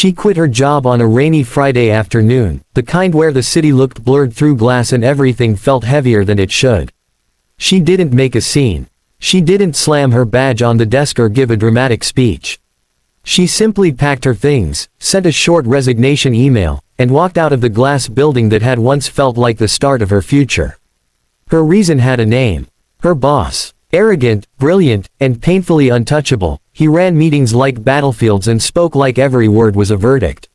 She quit her job on a rainy Friday afternoon, the kind where the city looked blurred through glass and everything felt heavier than it should. She didn't make a scene. She didn't slam her badge on the desk or give a dramatic speech. She simply packed her things, sent a short resignation email, and walked out of the glass building that had once felt like the start of her future. Her reason had a name. Her boss. Arrogant, brilliant, and painfully untouchable, he ran meetings like battlefields and spoke like every word was a verdict.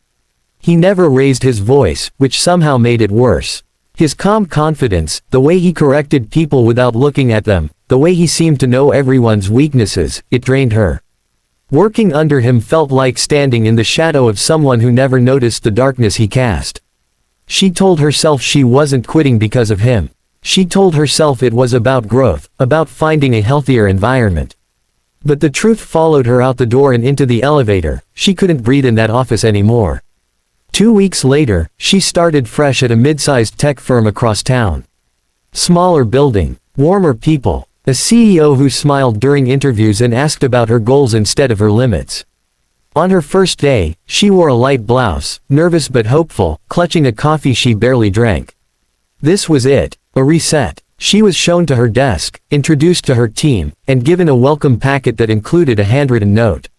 He never raised his voice, which somehow made it worse. His calm confidence, the way he corrected people without looking at them, the way he seemed to know everyone's weaknesses, it drained her. Working under him felt like standing in the shadow of someone who never noticed the darkness he cast. She told herself she wasn't quitting because of him. She told herself it was about growth, about finding a healthier environment. But the truth followed her out the door and into the elevator. She couldn't breathe in that office anymore. 2 weeks later, she started fresh at a mid-sized tech firm across town. Smaller building, warmer people, a CEO who smiled during interviews and asked about her goals instead of her limits. On her first day, she wore a light blouse, nervous but hopeful, clutching a coffee she barely drank. This was it, a reset. She was shown to her desk, introduced to her team, and given a welcome packet that included a handwritten note.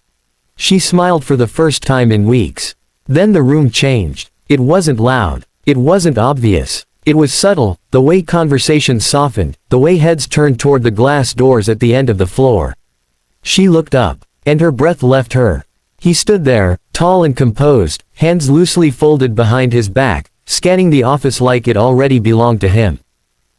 She smiled for the first time in weeks. Then the room changed. It wasn't loud. It wasn't obvious. It was subtle, the way conversations softened, the way heads turned toward the glass doors at the end of the floor. She looked up, and her breath left her. He stood there, tall and composed, hands loosely folded behind his back, scanning the office like it already belonged to him.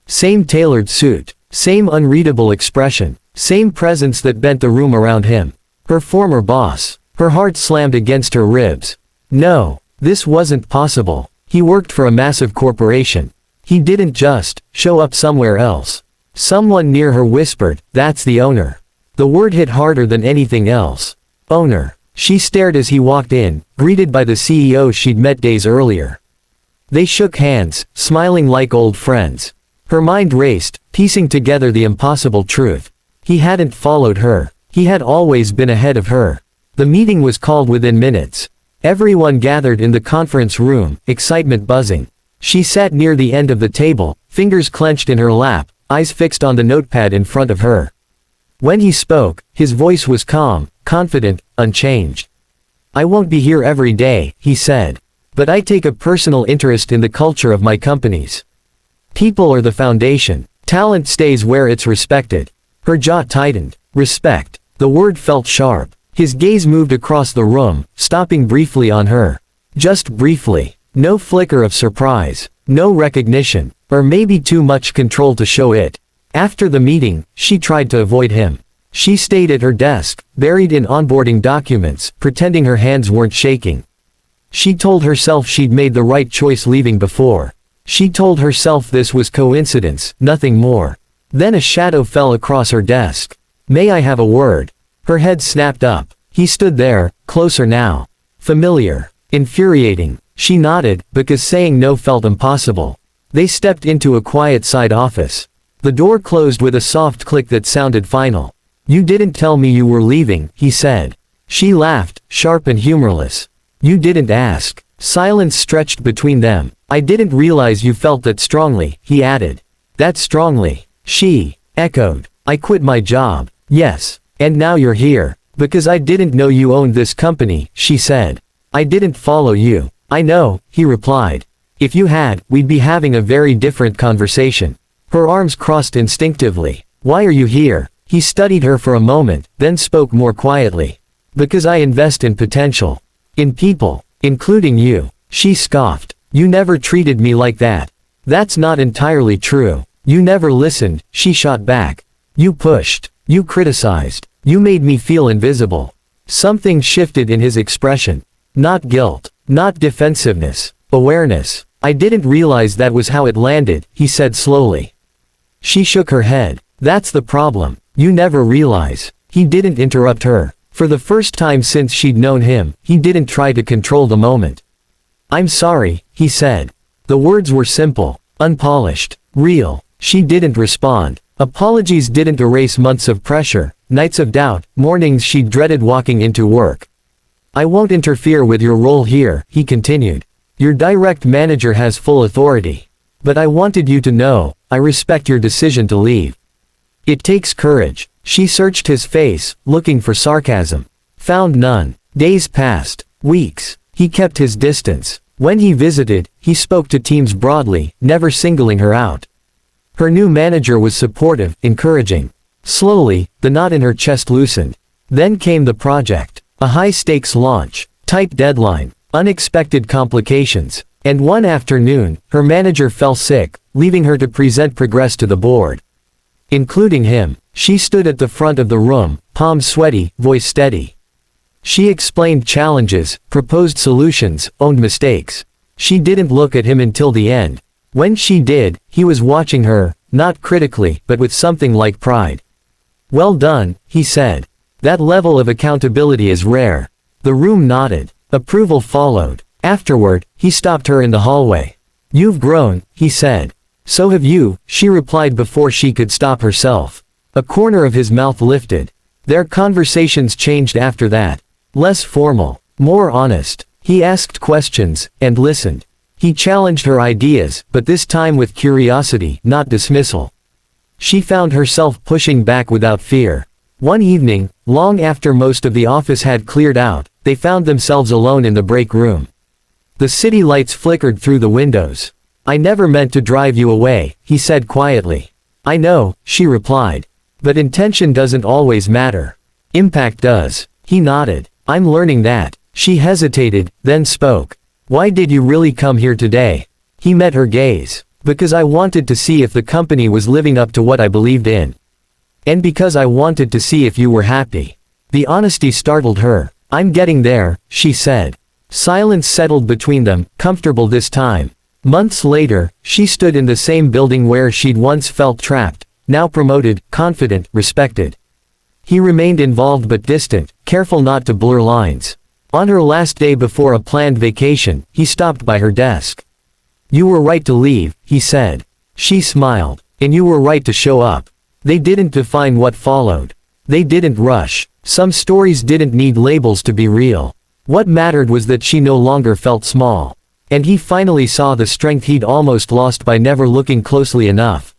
Same tailored suit, same unreadable expression, same presence that bent the room around him. Her former boss. Her heart slammed against her ribs. No, this wasn't possible. He worked for a massive corporation. He didn't just show up somewhere else. Someone near her whispered, "That's the owner." The word hit harder than anything else. Owner. She stared as he walked in, greeted by the CEO she'd met days earlier. They shook hands, smiling like old friends. Her mind raced, piecing together the impossible truth. He hadn't followed her. He had always been ahead of her. The meeting was called within minutes. Everyone gathered in the conference room, excitement buzzing. She sat near the end of the table, fingers clenched in her lap, eyes fixed on the notepad in front of her. When he spoke, his voice was calm, confident, unchanged. "I won't be here every day," he said. "But I take a personal interest in the culture of my companies. People are the foundation. Talent stays where it's respected." Her jaw tightened. Respect. The word felt sharp. His gaze moved across the room, stopping briefly on her. Just briefly. No flicker of surprise. No recognition. Or maybe too much control to show it. After the meeting, she tried to avoid him. She stayed at her desk, buried in onboarding documents, pretending her hands weren't shaking. She told herself she'd made the right choice leaving before. She told herself this was coincidence, nothing more. Then a shadow fell across her desk. "May I have a word?" Her head snapped up. He stood there, closer now. Familiar. Infuriating. She nodded, because saying no felt impossible. They stepped into a quiet side office. The door closed with a soft click that sounded final. "You didn't tell me you were leaving," he said. She laughed, sharp and humorless. "You didn't ask." Silence stretched between them. "I didn't realize you felt that strongly," he added. "That strongly?" She echoed. "I quit my job." "Yes. And now you're here." "Because I didn't know you owned this company," she said. "I didn't follow you." "I know," he replied. "If you had, we'd be having a very different conversation." Her arms crossed instinctively. "Why are you here?" He studied her for a moment, then spoke more quietly. "Because I invest in potential. In people. Including you." She scoffed. "You never treated me like that." "That's not entirely true. You never listened," she shot back. "You pushed. You criticized. You made me feel invisible." Something shifted in his expression. Not guilt. Not defensiveness. Awareness. "I didn't realize that was how it landed," he said slowly. She shook her head. "That's the problem. You never realize." He didn't interrupt her. For the first time since she'd known him, he didn't try to control the moment. "I'm sorry," he said. The words were simple, unpolished, real. She didn't respond. Apologies didn't erase months of pressure, nights of doubt, mornings she dreaded walking into work. I won't interfere with your role here, he continued. Your direct manager has full authority. But I wanted you to know, I respect your decision to leave. It takes courage. She searched his face, looking for sarcasm. Found none. Days passed. Weeks. He kept his distance. When he visited, he spoke to teams broadly, never singling her out. Her new manager was supportive, encouraging. Slowly, the knot in her chest loosened. Then came the project. A high-stakes launch. Tight deadline. Unexpected complications. And one afternoon, her manager fell sick, leaving her to present progress to the board. Including him. She stood at the front of the room, palms sweaty, voice steady. She explained challenges, proposed solutions, owned mistakes. She didn't look at him until the end. When she did, he was watching her, not critically, but with something like pride. Well done, he said. That level of accountability is rare. The room nodded. Approval followed. Afterward, he stopped her in the hallway. You've grown, he said. So have you, she replied before she could stop herself. A corner of his mouth lifted. Their conversations changed after that. Less formal, more honest. He asked questions, and listened. He challenged her ideas, but this time with curiosity, not dismissal. She found herself pushing back without fear. One evening, long after most of the office had cleared out, they found themselves alone in the break room. The city lights flickered through the windows. I never meant to drive you away, he said quietly. I know, she replied. But intention doesn't always matter. Impact does. He nodded. I'm learning that. She hesitated, then spoke. Why did you really come here today? He met her gaze. Because I wanted to see if the company was living up to what I believed in. And because I wanted to see if you were happy. The honesty startled her. I'm getting there, she said. Silence settled between them, comfortable this time. Months later, she stood in the same building where she'd once felt trapped, now promoted, confident, respected. He remained involved but distant, careful not to blur lines. On her last day before a planned vacation, he stopped by her desk. You were right to leave, he said. She smiled. And you were right to show up. They didn't define what followed. They didn't rush. Some stories didn't need labels to be real. What mattered was that she no longer felt small. And he finally saw the strength he'd almost lost by never looking closely enough.